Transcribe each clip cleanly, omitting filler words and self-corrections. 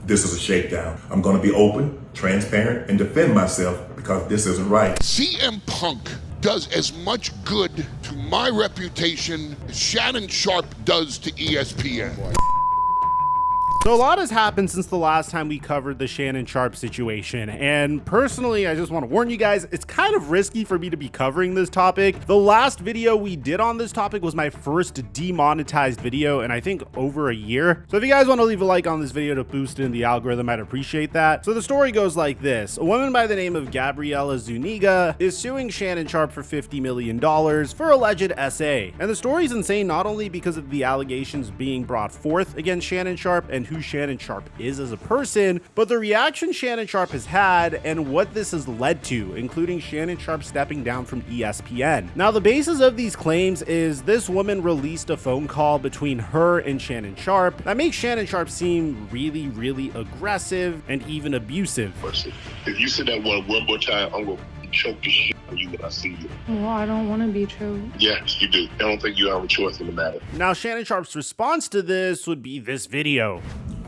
This is a shakedown. I'm going to be open, transparent, and defend myself because this isn't right. CM Punk does as much good to my reputation as Shannon Sharpe does to ESPN. So a lot has happened since the last time we covered the Shannon Sharpe situation, and personally I just want to warn you guys, it's kind of risky for me to be covering this topic. The last video we did on this topic was my first demonetized video, and I think over a year. So if you guys want to leave a like on this video to boost in the algorithm, I'd appreciate that. So the story goes like this. A woman by the name of Gabriella Zuniga is suing Shannon Sharpe for $50 million for alleged SA. And the story's insane not only because of the allegations being brought forth against Shannon Sharpe and who Shannon Sharpe is as a person, but the reaction Shannon Sharpe has had and what this has led to, including Shannon Sharpe stepping down from ESPN. Now, the basis of these claims is this woman released a phone call between her and Shannon Sharpe that makes Shannon Sharpe seem really, really aggressive and even abusive. If you say that one more time, I'm gonna choke the shit out of you when I see you. Well, I don't want to be choked. Yes, you do. I don't think you have a choice in the matter. Now, Shannon Sharpe's response to this would be this video.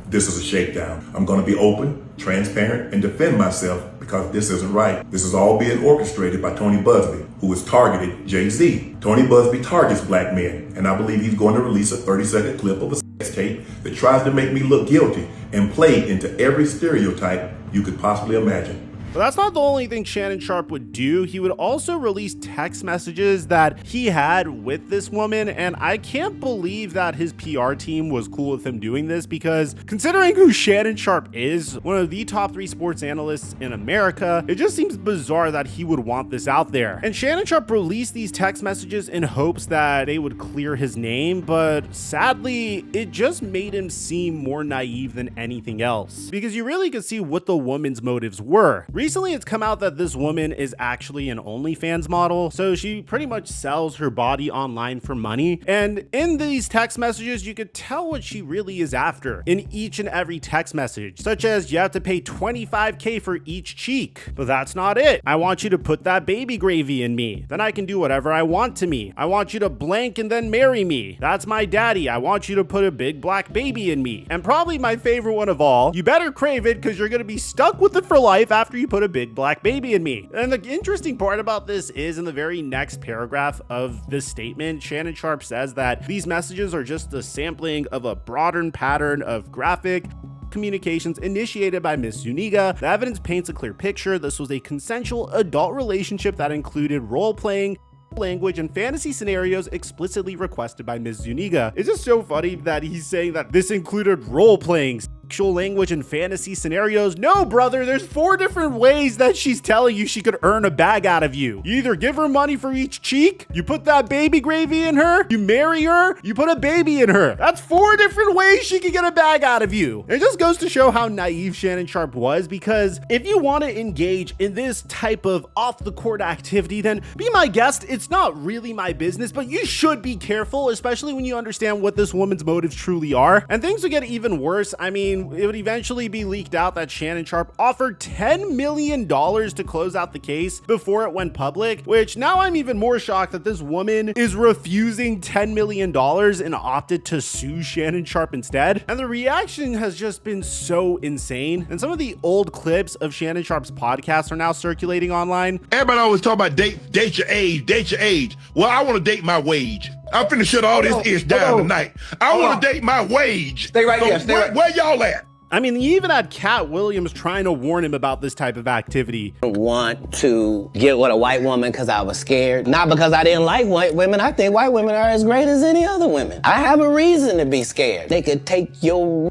This is a shakedown. I'm going to be open, transparent, and defend myself because this isn't right. This is all being orchestrated by Tony Busby, who has targeted Jay-Z. Tony Busby targets black men, and I believe he's going to release a 30-second clip of a sex tape that tries to make me look guilty and play into every stereotype you could possibly imagine. But that's not the only thing Shannon Sharpe would do. He would also release text messages that he had with this woman, and I can't believe that his PR team was cool with him doing this, because considering who Shannon Sharpe is, one of the top 3 sports analysts in America, it just seems bizarre that he would want this out there. And Shannon Sharpe released these text messages in hopes that they would clear his name, but sadly, it just made him seem more naive than anything else, because you really could see what the woman's motives were. Recently, it's come out that this woman is actually an OnlyFans model, so she pretty much sells her body online for money. And in these text messages, you could tell what she really is after in each and every text message, such as you have to pay $25K for each cheek. But that's not it. I want you to put that baby gravy in me. Then I can do whatever I want to me. I want you to blank and then marry me. That's my daddy. I want you to put a big black baby in me. And probably my favorite one of all, you better crave it because you're going to be stuck with it for life after you put a big black baby in me. And the interesting part about this is in the very next paragraph of this statement, Shannon Sharpe says that these messages are just a sampling of a broader pattern of graphic communications initiated by Ms. Zuniga. The evidence paints a clear picture. This was a consensual adult relationship that included role-playing, language, and fantasy scenarios explicitly requested by Ms. Zuniga. It's just so funny that he's saying that this included role-playing, sexual language, and fantasy scenarios. No, brother, there's 4 different ways that she's telling you she could earn a bag out of you. You either give her money for each cheek, you put that baby gravy in her, you marry her, you put a baby in her. That's 4 different ways she could get a bag out of you. It just goes to show how naive Shannon Sharpe was, because if you want to engage in this type of off-the-court activity, then be my guest. It's not really my business, but you should be careful, especially when you understand what this woman's motives truly are. And things would get even worse. I mean, it would eventually be leaked out that Shannon Sharpe offered $10 million to close out the case before it went public, which now I'm even more shocked that this woman is refusing $10 million and opted to sue Shannon Sharpe instead. And the reaction has just been so insane. And some of the old clips of Shannon Sharpe's podcast are now circulating online. Everybody always talk about date your age. Well, I want to date my wage. I'm finna shut all this ish down tonight. I want to date my wage. Stay right there. Where y'all at? I mean, he even had Cat Williams trying to warn him about this type of activity. I want to get with a white woman because I was scared. Not because I didn't like white women. I think white women are as great as any other women. I have a reason to be scared. They could take your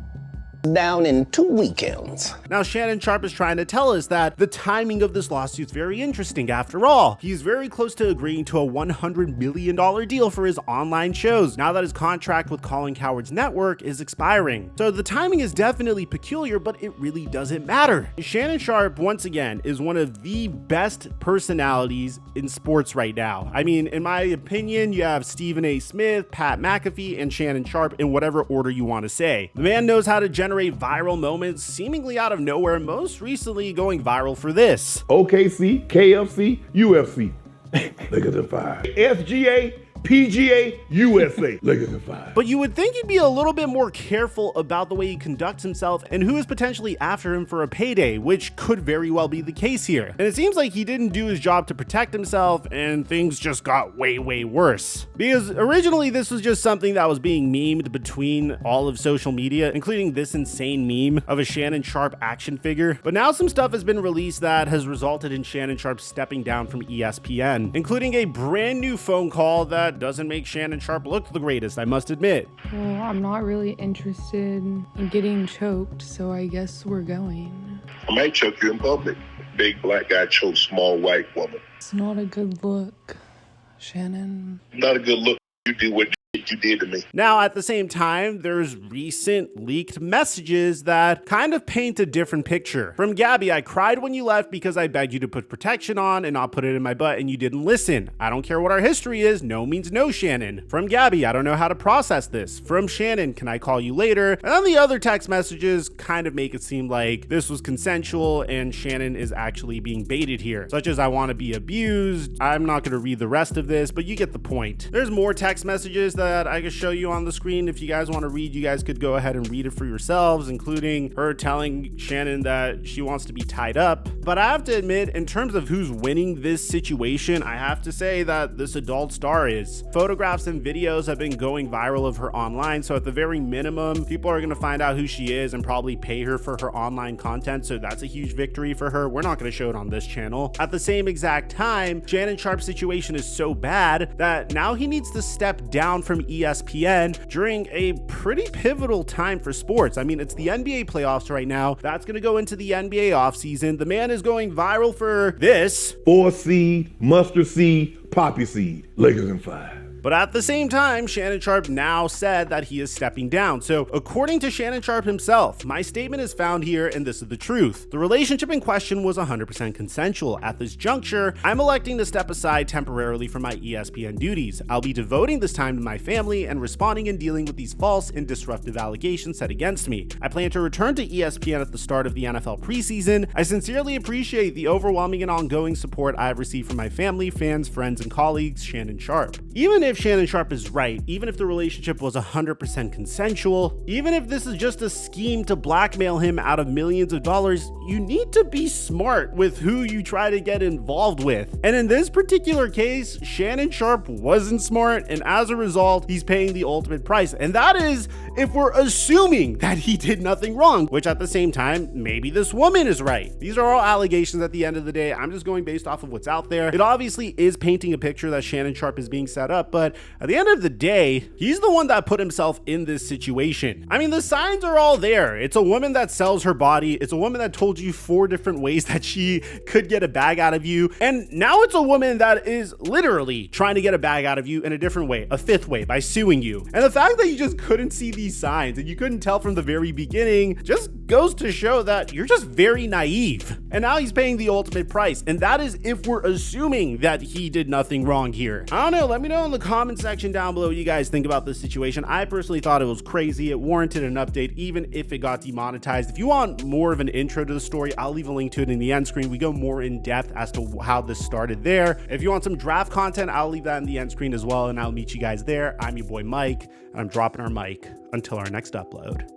down in 2 weekends. Now, Shannon Sharpe is trying to tell us that the timing of this lawsuit is very interesting. After all, he's very close to agreeing to a $100 million deal for his online shows now that his contract with Colin Cowherd's network is expiring. So the timing is definitely peculiar, but it really doesn't matter. Shannon Sharpe, once again, is one of the best personalities in sports right now. I mean, in my opinion, you have Stephen A. Smith, Pat McAfee, and Shannon Sharpe in whatever order you want to say. The man knows how to generate viral moments seemingly out of nowhere, most recently going viral for this. OKC, KFC, UFC. Look at the 5. SGA, PGA USA, Lakers in 5. But you would think he'd be a little bit more careful about the way he conducts himself and who is potentially after him for a payday, which could very well be the case here. And it seems like he didn't do his job to protect himself and things just got way worse. Because originally this was just something that was being memed between all of social media, including this insane meme of a Shannon Sharpe action figure. But now some stuff has been released that has resulted in Shannon Sharpe stepping down from ESPN, including a brand new phone call that doesn't make Shannon Sharpe look the greatest, I must admit. Well, I'm not really interested in getting choked, so I guess we're going. I might choke you in public. Big black guy choke small white woman. It's not a good look, Shannon. Not a good look. You did what you did to me. Now, at the same time, there's recent leaked messages that kind of paint a different picture. From Gabby, I cried when you left because I begged you to put protection on and not put it in my butt and you didn't listen. I don't care what our history is. No means no, Shannon. From Gabby, I don't know how to process this. From Shannon, can I call you later? And then the other text messages kind of make it seem like this was consensual and Shannon is actually being baited here, such as I want to be abused. I'm not going to read the rest of this, but you get the point. There's more text messages that I could show you on the screen. If you guys want to read, you guys could go ahead and read it for yourselves, including her telling Shannon that she wants to be tied up. But I have to admit, in terms of who's winning this situation, I have to say that this adult star is. Photographs and videos have been going viral of her online, so at the very minimum, people are going to find out who she is and probably pay her for her online content, so that's a huge victory for her. We're not going to show it on this channel. At the same exact time, Shannon Sharpe's situation is so bad that now he needs to step down from ESPN during a pretty pivotal time for sports. I mean, it's the NBA playoffs right now. That's going to go into the NBA offseason. The man is going viral for this. 4 seed, mustard seed, poppy seed, Lakers in 5. But at the same time, Shannon Sharpe now said that he is stepping down. So according to Shannon Sharpe himself, my statement is found here and this is the truth. The relationship in question was 100% consensual. At this juncture, I'm electing to step aside temporarily from my ESPN duties. I'll be devoting this time to my family and responding and dealing with these false and disruptive allegations set against me. I plan to return to ESPN at the start of the NFL preseason. I sincerely appreciate the overwhelming and ongoing support I've received from my family, fans, friends, and colleagues, Shannon Sharpe. Even if Shannon Sharpe is right, even if the relationship was 100% consensual, even if this is just a scheme to blackmail him out of millions of dollars, you need to be smart with who you try to get involved with. And in this particular case, Shannon Sharpe wasn't smart, and as a result, he's paying the ultimate price. And that is if we're assuming that he did nothing wrong, which at the same time, maybe this woman is right. These are all allegations at the end of the day. I'm just going based off of what's out there. It obviously is painting a picture that Shannon Sharpe is being set up, but at the end of the day, he's the one that put himself in this situation. I mean, the signs are all there. It's a woman that sells her body. It's a woman that told you 4 different ways that she could get a bag out of you. And now it's a woman that is literally trying to get a bag out of you in a different way, a 5th way, by suing you. And the fact that you just couldn't see these signs and you couldn't tell from the very beginning just goes to show that you're just very naive. And now he's paying the ultimate price. And that is if we're assuming that he did nothing wrong here. I don't know. Let me know in the comments section down below what you guys think about this situation. I personally thought it was crazy. It warranted an update, even if it got demonetized. If you want more of an intro to the story, I'll leave a link to it in the end screen. We go more in depth as to how this started there. If you want some draft content, I'll leave that in the end screen as well, and I'll meet you guys there. I'm your boy Mike, and I'm dropping our mic until our next upload.